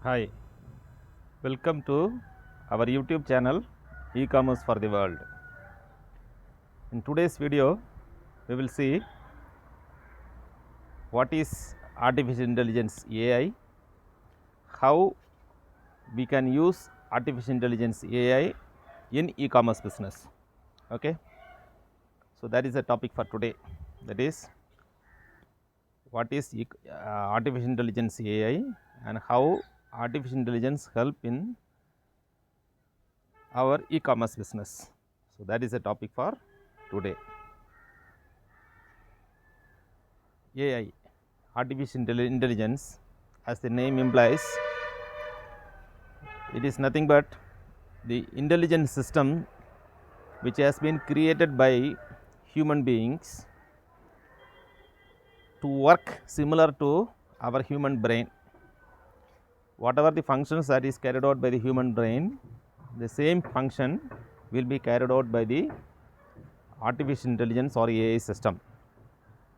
Hi, welcome to our YouTube channel eCommerce for the World. In today's video, we will see what is artificial intelligence AI, how we can use artificial intelligence AI in e-commerce business. Okay, so that is the topic for today. That is what is artificial intelligence AI and how artificial intelligence help in our e-commerce business. So that is the topic for today. AI, artificial intelligence, as the name implies, it is nothing but the intelligent system which has been created by human beings to work similar to our human brain. Whatever the functions that is carried out by the human brain, the same function will be carried out by the artificial intelligence or AI system.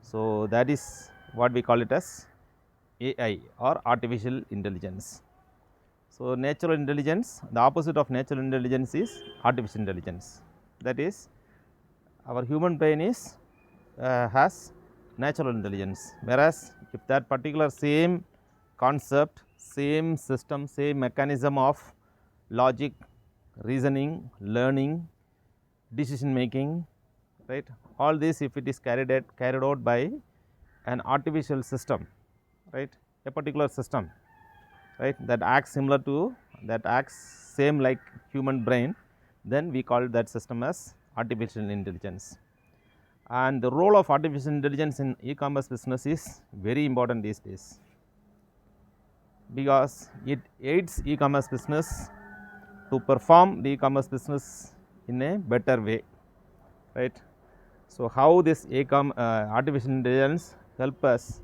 So that is what we call it as AI or artificial intelligence. So natural intelligence, the opposite of natural intelligence is artificial intelligence. That is, our human brain is has natural intelligence, whereas if that particular same concept, same system, same mechanism of logic, reasoning, learning, decision making, right, all this if it is carried out by an artificial system, right, a particular system, right, that acts similar to, that acts same like human brain, then we call that system as artificial intelligence. And the role of artificial intelligence in e-commerce business is very important these days, because it aids e-commerce business to perform the e-commerce business in a better way, right. So how this artificial intelligence help us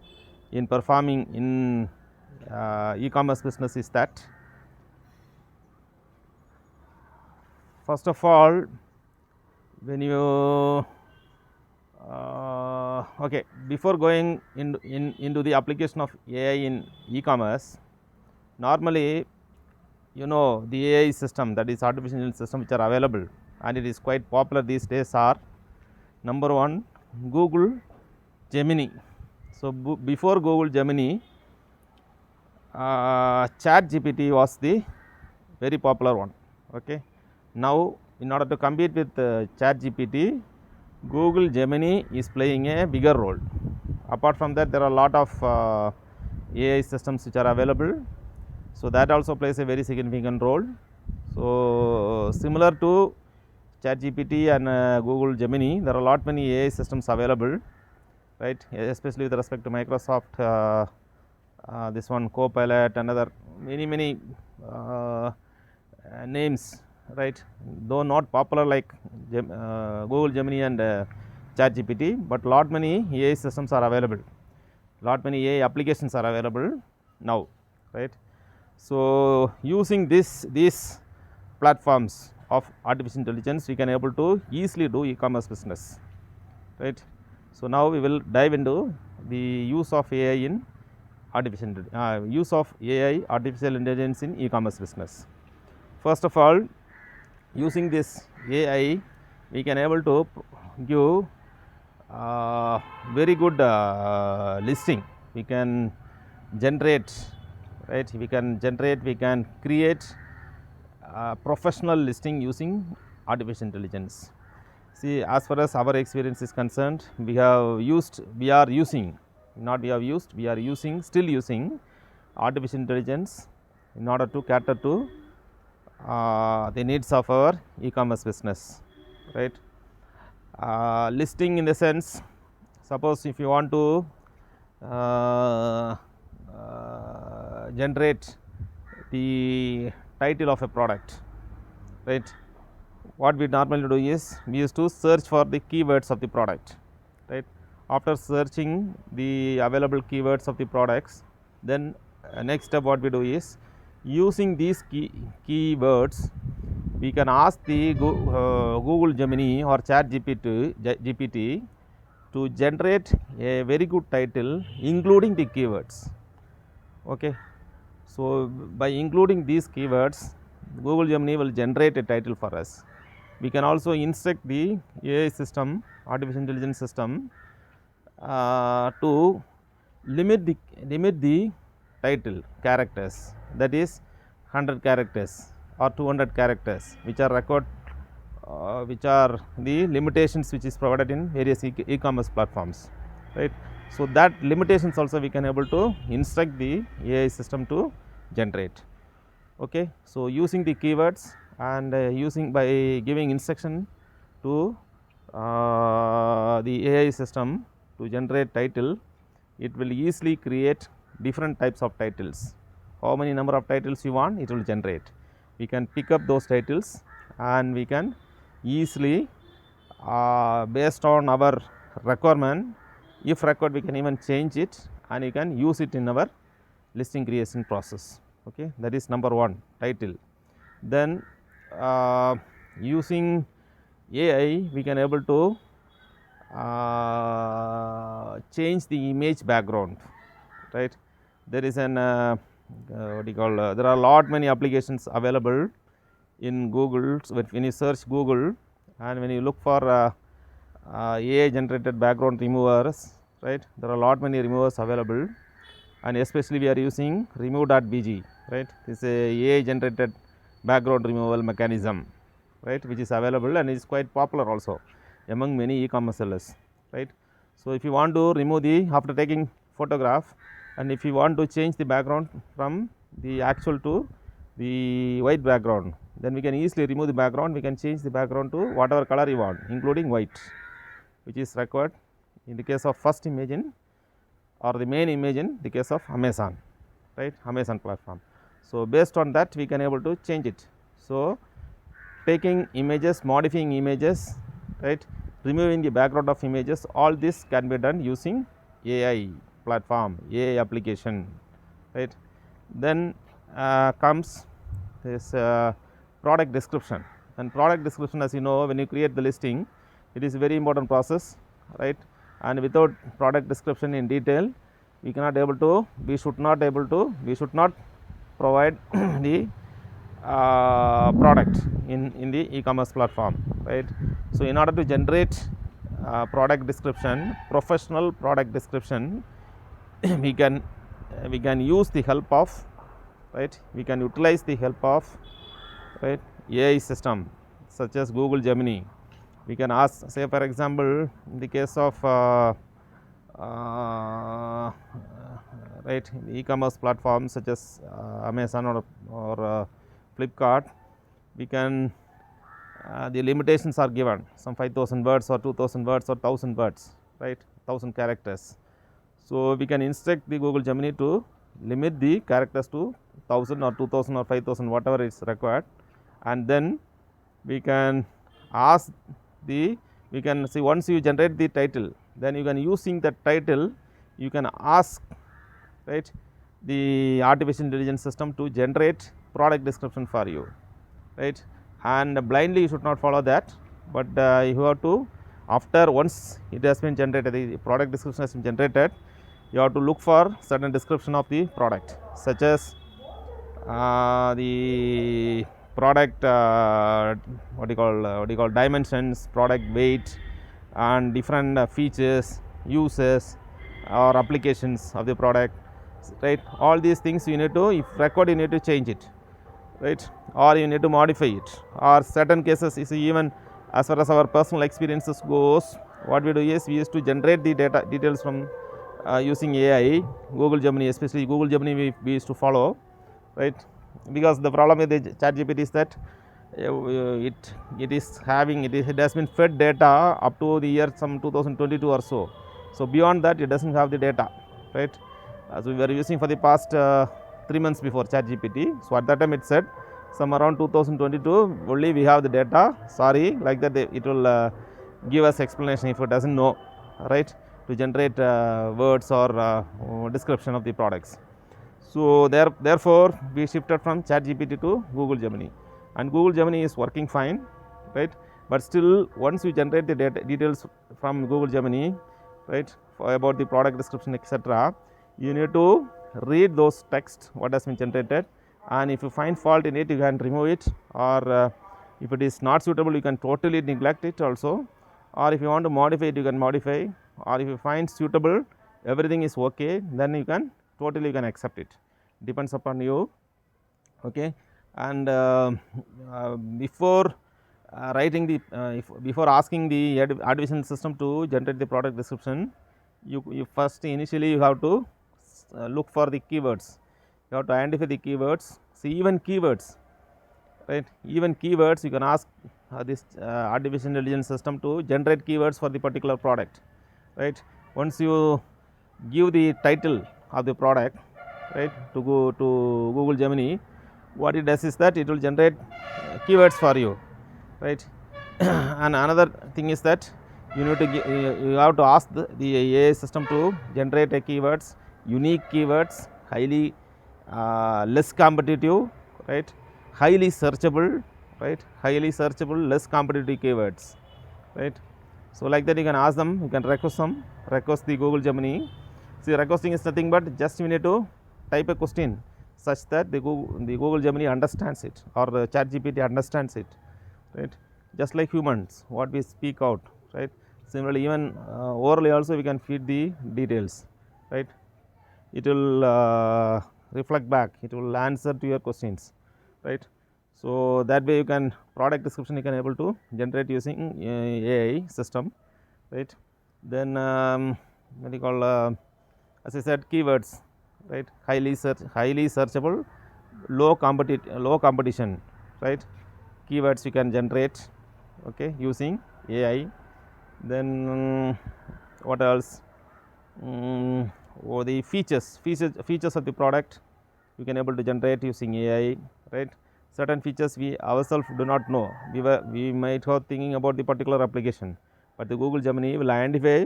in performing in e-commerce business is that, first of all, when you okay, before going into the application of AI in e-commerce, normally the AI system, that is artificial intelligence system, which are available and it is quite popular these days, are number one, Google Gemini. So before Google Gemini, Chat GPT was the very popular one. Okay. Now in order to compete with Chat GPT, Google Gemini is playing a bigger role. Apart from that, there are a lot of AI systems which are available, so that also plays a very significant role. So similar to Chat GPT and Google Gemini, there are a lot many AI systems available, right, especially with respect to Microsoft, this one Copilot, another many names, right, though not popular like Google Gemini and Chat GPT, but lot many AI systems are available, lot many AI applications are available now, right. So using these platforms of artificial intelligence, we can able to easily do e-commerce business, right. So now we will dive into the use of AI in artificial intelligence in e-commerce business. First of all, using this AI, we can able to give very good listing. We can generate, right, we can create professional listing using artificial intelligence. See, as far as our experience is concerned, we are using still using artificial intelligence in order to cater to the needs of our e-commerce business, right. Listing in the sense, suppose if you want to generate the title of a product, right, what we normally do is we used to search for the keywords of the product, right. After searching the available keywords of the products, then next step what we do is, using these keywords, we can ask the Google Gemini or Chat GPT to generate a very good title including the keywords. Okay. So, by including these keywords, Google Gemini will generate a title for us. We can also instruct the AI system, artificial intelligence system, to limit the title characters, that is 100 characters or 200 characters, which are which are the limitations which is provided in various e-commerce platforms, right. So, that limitations also we can able to instruct the AI system to generate. Okay. So, using the keywords and using by giving instruction to the AI system to generate title, it will easily create different types of titles. How many number of titles you want, it will generate. We can pick up those titles and we can easily based on our requirement, if required we can even change it and you can use it in our listing creation process. Okay. That is number one, title. Then using AI we can able to change the image background, right. There is an what do you call there are lot many applications available in Google. So, when you search Google and when you look for AI generated background removers, right, there are lot many removers available, and especially we are using remove.bg, right. This is a AI generated background removal mechanism, right, which is available and is quite popular also among many e-commerce sellers, right. So, if you want to remove the after taking photograph and if you want to change the background from the actual to the white background, then we can easily remove the background, we can change the background to whatever color you want, including white, which is required in the case of first image in or the main image in the case of Amazon, right, Amazon platform. So, based on that we can able to change it. So, taking images, modifying images, right, removing the background of images, all this can be done using AI platform, AI application, right. Then comes this product description, and product description, as you know, when you create the listing, it is a very important process, right, and without product description in detail we cannot able to, we should not provide the product in the e-commerce platform, right. So, in order to generate product description, professional product description, we can use the help of, right, we can utilize the help of, right, AI system such as Google Gemini. We can ask, say for example, in the case of right, e-commerce platforms such as Amazon or Flipkart, we can the limitations are given, some 5,000 words or 2,000 words or 1,000 words, right, 1,000 characters. So, we can instruct the Google Gemini to limit the characters to 1,000 or 2,000 or 5,000, whatever is required, and then we can ask the, we can see once you generate the title, then you can using that title you can ask, right, the artificial intelligence system to generate product description for you, right, and blindly you should not follow that, but you have to, after once it has been generated, the product description has been generated, you have to look for certain description of the product, such as the product what do you call dimensions, product weight, and different features, uses or applications of the product, right. All these things you need to, if required you need to change it, right, or you need to modify it, or certain cases is even as far as our personal experiences goes, what we do is we used to generate the details from using AI, Google Gemini, especially Google Gemini we used to follow, right, because the problem with the ChatGPT is that it is having, it has been fed data up to the year some 2022 or so. So, beyond that it does not have the data, right. So, we were using for the past 3 months before ChatGPT. So, at that time it said some around 2022 only we have the data, sorry, like that it will give us explanation if it does not know, right, to generate words or description of the products. So, therefore, we shifted from ChatGPT to Google Gemini, and Google Gemini is working fine, right, but still once you generate the details from Google Gemini, right, about the product description, etc., you need to read those text what has been generated, and if you find fault in it, you can remove it, or if it is not suitable, you can totally neglect it also, or if you want to modify it, you can modify, or if you find suitable, everything is okay, then you can totally you can accept it, depends upon you. Okay. And before writing the before asking the artificial system to generate the product description, you first initially you have to look for the keywords, you have to identify the keywords. See, even keywords, right, even keywords you can ask this artificial intelligence system to generate keywords for the particular product, right. Once you give the title of the product, right, to go to Google Gemini, what it does is that it will generate keywords for you, right. And another thing is that you need to you have to ask the AI system to generate a keywords, unique keywords, highly less competitive, right, highly searchable, right, highly searchable, less competitive keywords, right. So like that you can ask them, you can request the Google Gemini. See, requesting is nothing but just you need to type a question such that the Google Gemini understands it, or the ChatGPT understands it, right, just like humans what we speak out, right. Similarly, even orally also we can feed the details, right, it will reflect back, it will answer to your questions, right. So that way you can product description you can able to generate using AI system, right. Then what do you call as I said, keywords, right, highly searchable, low competition, right, keywords you can generate, okay, using AI. Then what else? Or the features of the product you can able to generate using AI, right. Certain features we ourselves do not know, we might have thinking about the particular application, but the Google Gemini will identify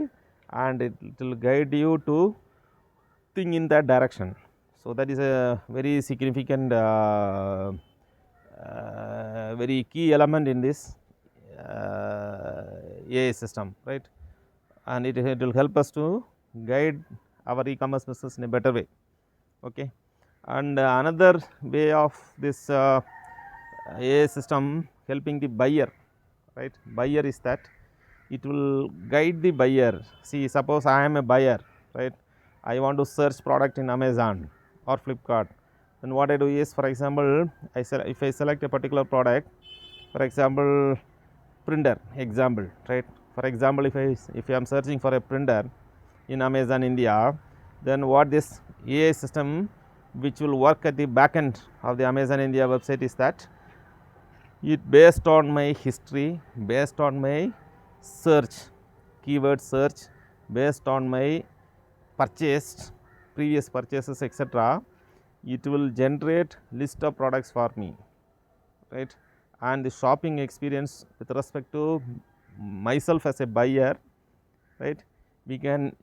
and it will guide you to think in that direction. So that is a very significant very key element in this AI system, right, and it will help us to guide our e-commerce business in a better way. Okay. And another way of this AI system helping the buyer, right, buyer is that it will guide the buyer. See, suppose I am a buyer, right, I want to search product in Amazon or Flipkart, then what I do is, for example, if I select a particular product, for example, printer example, right, for example, if I am searching for a printer in Amazon India, then what this AI system which will work at the back end of the Amazon India website is that it based on my history, based on my search, keyword search, based on my purchased previous purchases, etc., it will generate list of products for me, right, and the shopping experience with respect to myself as a buyer, right, we can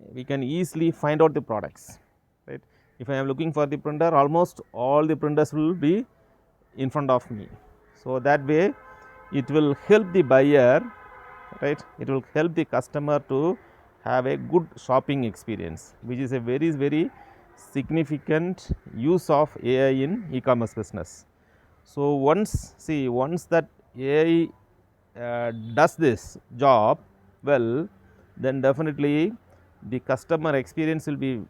easily find out the products, right. If I am looking for the printer, almost all the printers will be in front of me. So that way it will help the buyer, right, it will help the customer to have a good shopping experience, which is a very significant use of AI in e-commerce business. So once that AI does this job well, then definitely the customer experience will be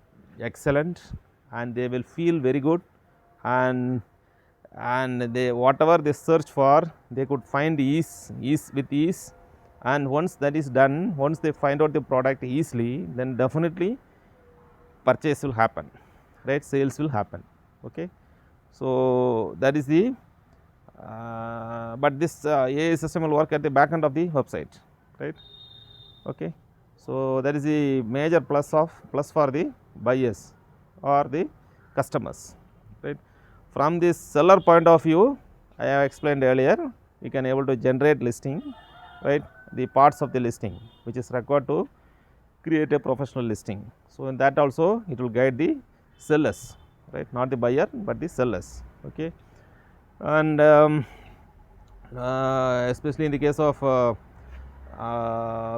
excellent and they will feel very good, and they whatever they search for they could find ease with ease, and once that is done, once they find out the product easily, then definitely purchase will happen, right, sales will happen. Okay. So that is the but this AI system will work at the back end of the website, right. Okay. So that is the major plus for the buyers or the customers, right. From this seller point of view, I have explained earlier, we can able to generate listing, right, the parts of the listing which is required to create a professional listing. So in that also it will guide the sellers, right, not the buyer but the sellers. Okay. And especially in the case of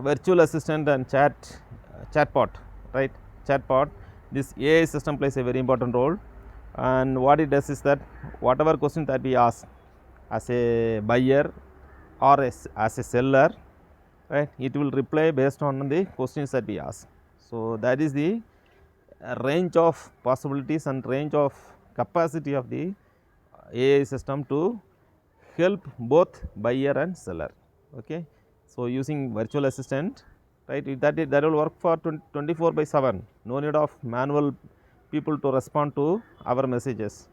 virtual assistant and chatbot, right, chatbot, this AI system plays a very important role, and what it does is that whatever question that we ask as a buyer or as a seller, right, it will reply based on the questions that we ask. So, that is the range of possibilities and range of capacity of the AI system to help both buyer and seller. Okay. So, using virtual assistant, right, that will work for 24/7, no need of manual people to respond to our messages.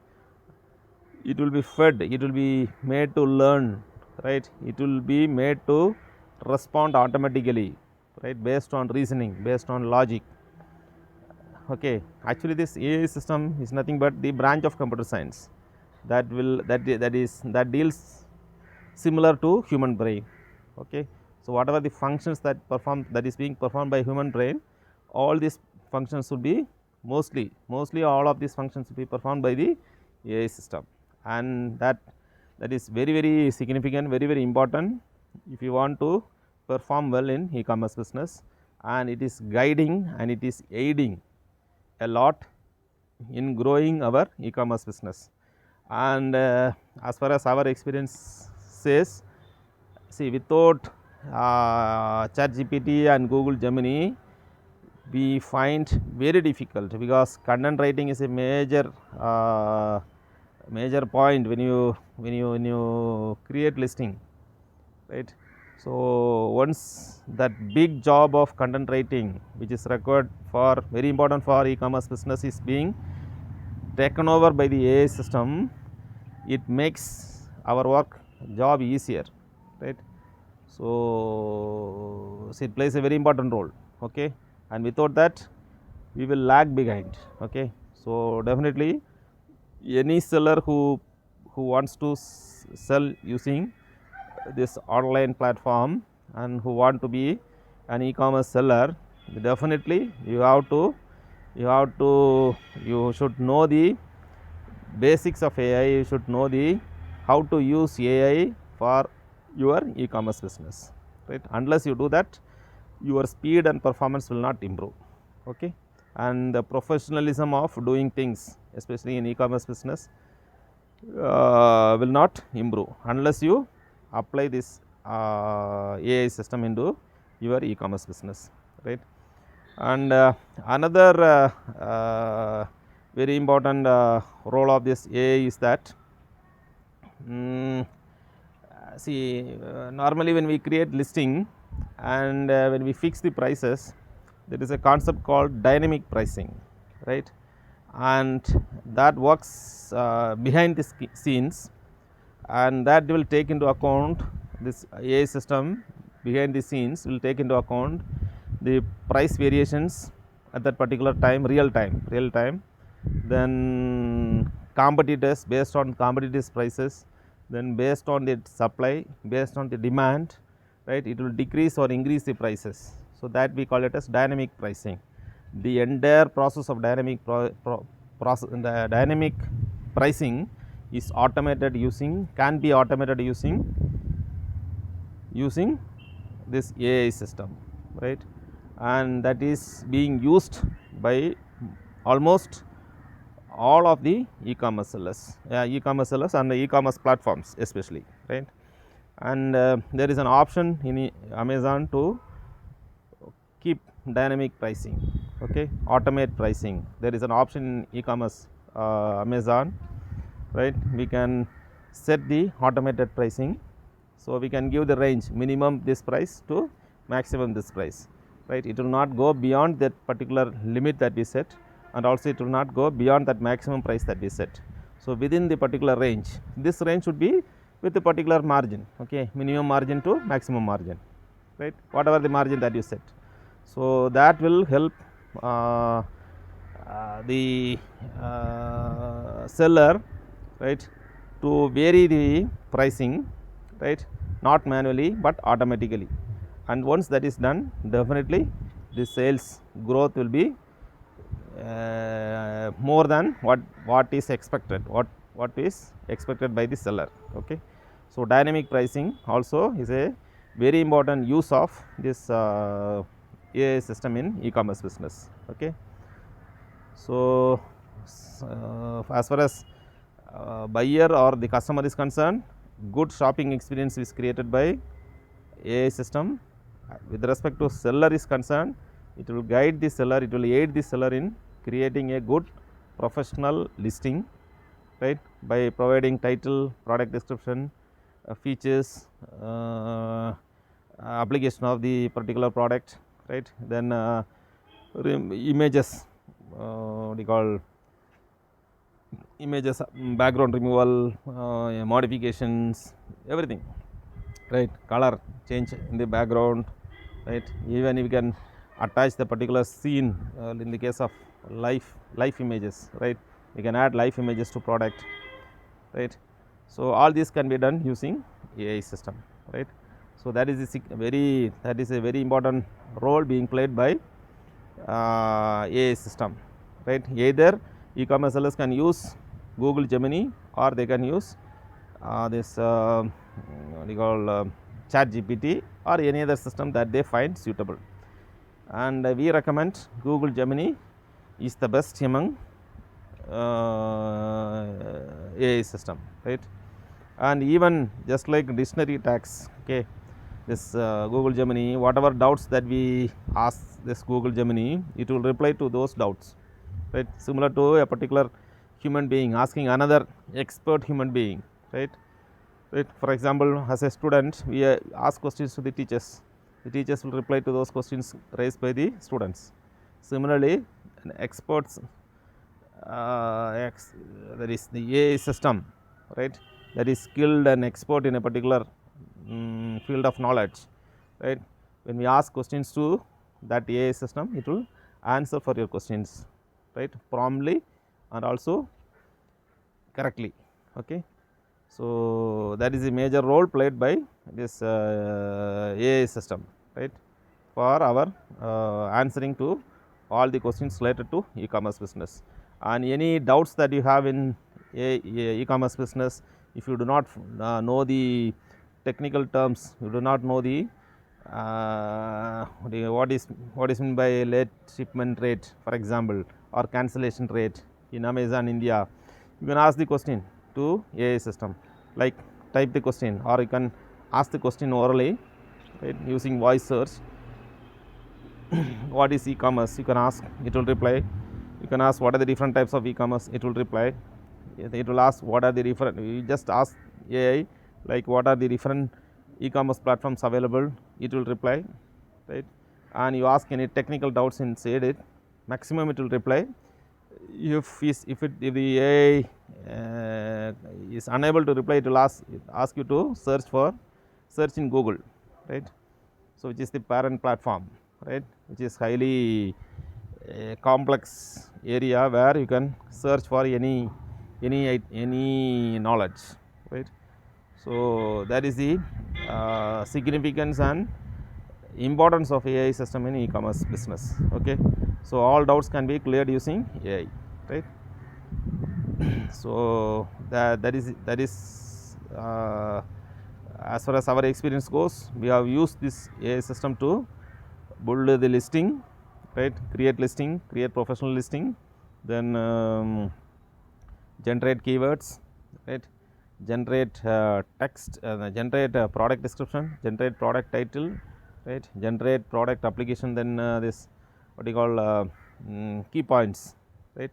It will be fed, it will be made to learn, right, it will be made to respond automatically, right, based on reasoning, based on logic. Okay. Actually, this AI system is nothing but the branch of computer science that deals similar to human brain. Okay. So, whatever the functions that is being performed by human brain, all these functions will be mostly all of these functions will be performed by the AI system, and that is very significant, very important if you want to perform well in e-commerce business, and it is guiding and it is aiding a lot in growing our e-commerce business. And as far as our experience says, see, without ChatGPT and Google Gemini, we find very difficult, because content writing is a major point when you create listing, right. So, once that big job of content writing, which is required for very important for e-commerce business, is being taken over by the AI system, it makes our work job easier, right. So, it plays a very important role, okay, and without that we will lag behind. Okay. So, definitely any seller who wants to sell using this online platform and who want to be an e-commerce seller, definitely you should know the basics of AI, you should know the how to use AI for your e-commerce business, right. Unless you do that, your speed and performance will not improve. Okay. And the professionalism of doing things, especially in e-commerce business, will not improve unless you apply this AI system into your e-commerce business, right. And another very important role of this AI is that, see, normally when we create listing and when we fix the prices, there is a concept called dynamic pricing, right, and that works behind the scenes, and that will take into account, this AI system behind the scenes will take into account the price variations at that particular time, real time, then competitors, based on competitors prices, then based on the supply, based on the demand, right, it will decrease or increase the prices. So, that we call it as dynamic pricing. The entire process of dynamic pricing is automated can be automated using this AI system, right, and that is being used by almost all of the e-commerce sellers and the e-commerce platforms especially, right. And there is an option in Amazon to keep dynamic pricing, okay, automate pricing. There is an option in e-commerce Amazon, right. We can set the automated pricing. So, we can give the range minimum this price to maximum this price, right. It will not go beyond that particular limit that we set, and also it will not go beyond that maximum price that we set. So, within the particular range, this range should be with the particular margin, okay, minimum margin to maximum margin, right, whatever the margin that you set. So, that will help the seller, right, to vary the pricing, right, not manually but automatically, and once that is done, definitely the sales growth will be more than what is expected, what is expected by the seller. Okay. So, dynamic pricing also is a very important use of this AI system in e-commerce business. Okay. So, as far as buyer or the customer is concerned, good shopping experience is created by AI system. With respect to seller is concerned, it will guide the seller, it will aid the seller in creating a good professional listing, right, by providing title, product description, features, application of the particular product, right, then images, what do you call images, background removal, modifications, everything, right, color change in the background, right, even if you can attach the particular scene, in the case of life images, right, we can add life images to product, right. So, all this can be done using AI system, right. So, that is a very important role being played by AI system, right. Either e-commerce sellers can use Google Gemini, or they can use this what you call chat GPT, or any other system that they find suitable, and we recommend Google Gemini is the best among AI system, right. And even just like dictionary tags, okay, this Google Gemini, whatever doubts that we ask this Google Gemini, it will reply to those doubts, right, similar to a particular human being asking another expert human being, right. Right. For example, as a student, we ask questions to the teachers will reply to those questions raised by the students. Similarly, an experts, that is the AI system, right, that is skilled and expert in a particular field of knowledge, right. When we ask questions to that AI system, it will answer for your questions, right, promptly and also correctly, okay. So, that is a major role played by this AI system, right, for our answering to all the questions related to e-commerce business. And any doubts that you have in e-commerce business, if you do not know the technical terms, you do not know the what is meant by late shipment rate, for example, or cancellation rate in Amazon India, you can ask the question to AI system, like type the question, or you can ask the question orally, right, using voice search. What is e-commerce? You can ask, it will reply. You can ask what are the different types of e-commerce, it will reply. It will ask what are the different, you just ask AI like what are the different e-commerce platforms available, it will reply, right. And you ask any technical doubts inside it, maximum it will reply. If the AI is unable to reply, it will ask you to search in Google, right. So, which is the parent platform, right, which is highly complex area where you can search for any knowledge, right. So, that is the significance and importance of AI system in e-commerce business, okay. So, all doubts can be cleared using AI, right. So, that is as far as our experience goes, we have used this AI system to build the listing, right, create listing, create professional listing, then generate keywords, right, generate text, generate product description, generate product title, right, generate product application, then this what you call key points, right,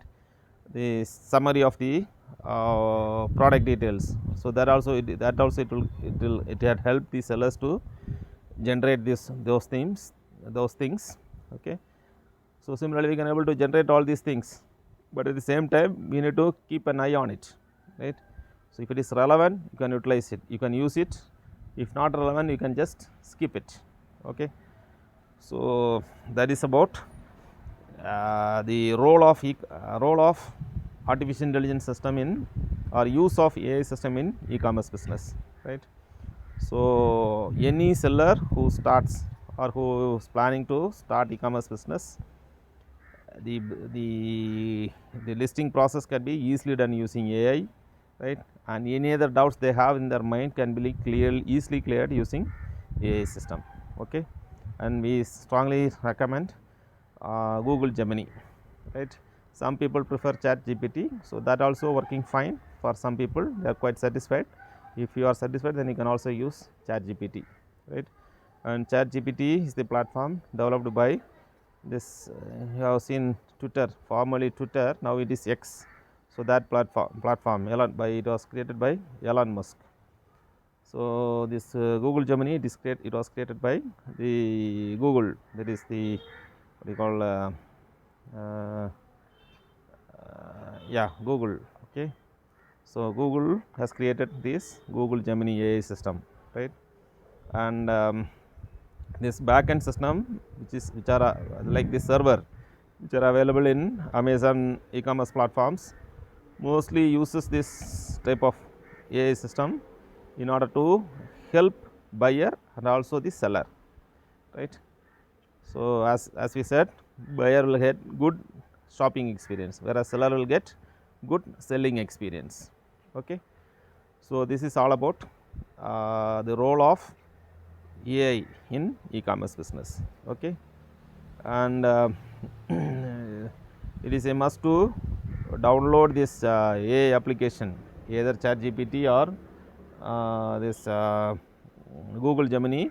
the summary of the product details. So, that also it had helped the sellers to generate those things, okay. So, similarly, we can able to generate all these things, but at the same time we need to keep an eye on it, right. So, if it is relevant, you can utilize it, you can use it. If not relevant, you can just skip it, okay. So, that is about the role of artificial intelligence system in, or use of AI system in e-commerce business, right. So, any seller who starts or who is planning to start e-commerce business, the listing process can be easily done using AI, right, and any other doubts they have in their mind can be easily cleared using AI system, okay. And we strongly recommend Google Gemini, right. Some people prefer ChatGPT, so that also working fine for some people, they are quite satisfied. If you are satisfied, then you can also use ChatGPT, right. And ChatGPT is the platform developed by this, you have seen Twitter, formerly Twitter, now it is X. So that platform it was created by Elon Musk. So this Google Gemini, it was created by the Google, that is the what you call Google. Okay. So Google has created this Google Gemini AI system, right. And this backend system, which are like this server, which are available in Amazon e-commerce platforms, mostly uses this type of AI system in order to help buyer and also the seller, right. So as we said, buyer will get good shopping experience, whereas seller will get good selling experience. Okay. So this is all about the role of AI in e-commerce business. Okay. And it is a must to download this AI application, either ChatGPT or this Google Gemini,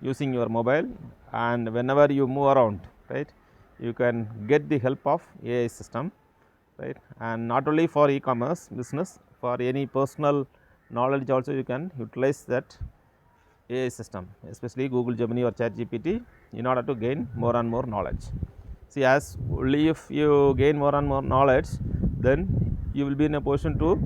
using your mobile, and whenever you move around, right, you can get the help of AI system, right. And not only for e-commerce business, for any personal knowledge also you can utilize that AI system, especially Google Gemini or ChatGPT, in order to gain more and more knowledge. See, as only if you gain more and more knowledge, then you will be in a position to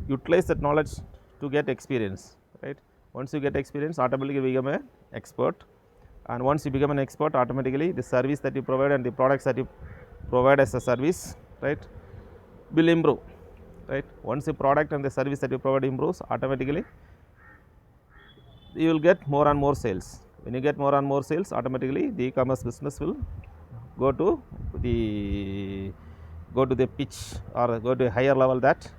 utilize that knowledge to get experience, right. Once you get experience, automatically you become an expert, and once you become an expert, automatically the service that you provide and the products that you provide as a service, right, will improve, right. Once the product and the service that you provide improves, automatically you will get more and more sales. When you get more and more sales, automatically the e-commerce business will go to the pitch or go to a higher level. That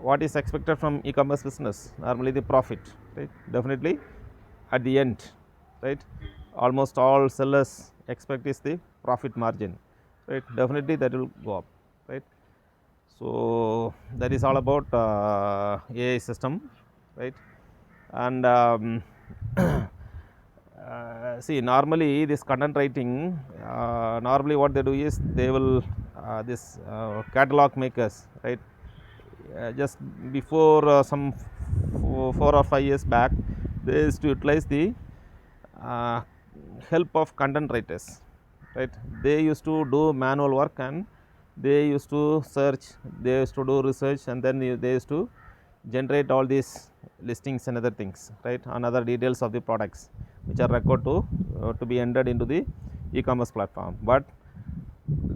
what is expected from e-commerce business? Normally the profit, right. Definitely at the end, right, almost all sellers expect is the profit margin, right. Definitely that will go up, right. So that is all about AI system, right. And see, normally this content writing, normally what they do is they will this catalog makers, right. Just before some 4 or 5 years back, they used to utilize the help of content writers, right. They used to do manual work, and they used to search, they used to do research, and then they used to generate all these listings and other things, right, and other details of the products which are required to be entered into the e-commerce platform. But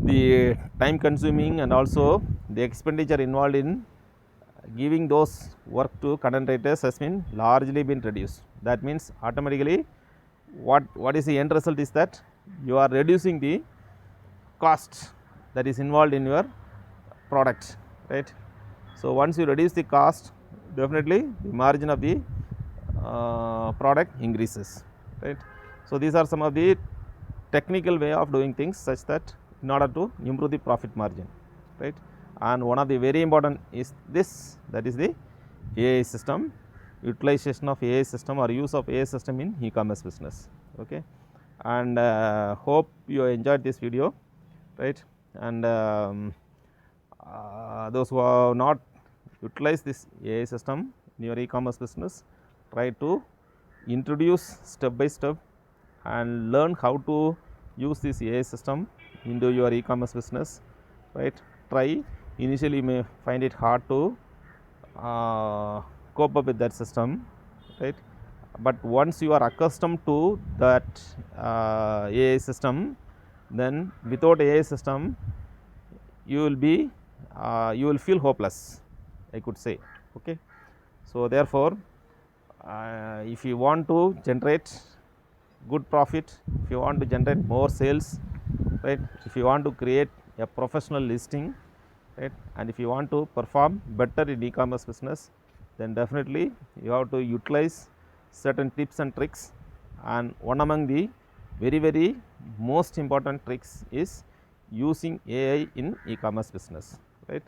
the time consuming and also the expenditure involved in giving those work to content writers has been largely been reduced. That means automatically what is the end result is that you are reducing the cost that is involved in your product, right. So once you reduce the cost, definitely the margin of the product increases, right. So these are some of the technical way of doing things, such that in order to improve the profit margin, right. And one of the very important is this, that is the AI system, utilization of AI system or use of AI system in e-commerce business. Okay. And hope you enjoyed this video, right. And those who have not utilized this AI system in your e-commerce business, try to introduce step by step and learn how to use this AI system into your e-commerce business, right. Try. Initially you may find it hard to cope up with that system, right. But once you are accustomed to that AI system, then without AI system you will be you will feel hopeless, I could say. Okay. So therefore, if you want to generate good profit, if you want to generate more sales, right, if you want to create a professional listing, right, and if you want to perform better in e-commerce business, then definitely you have to utilize certain tips and tricks. And one among the very most important tricks is using AI in e-commerce business, right.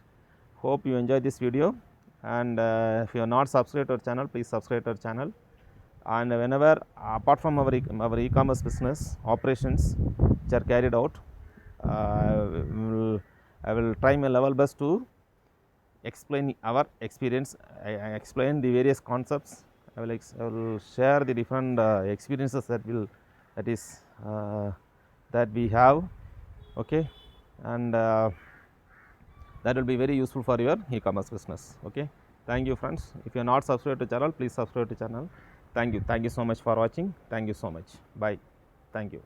Hope you enjoy this video, and if you are not subscribed to our channel, please subscribe to our channel. And whenever apart from our e-commerce business operations which are carried out, I will try my level best to explain our experience. I explain the various concepts. I will share the different experiences that we have, okay, and that will be very useful for your e-commerce business, okay. Thank you, friends. If you are not subscribed to channel, please subscribe to channel. Thank you so much for watching. Thank you so much. Bye. Thank you.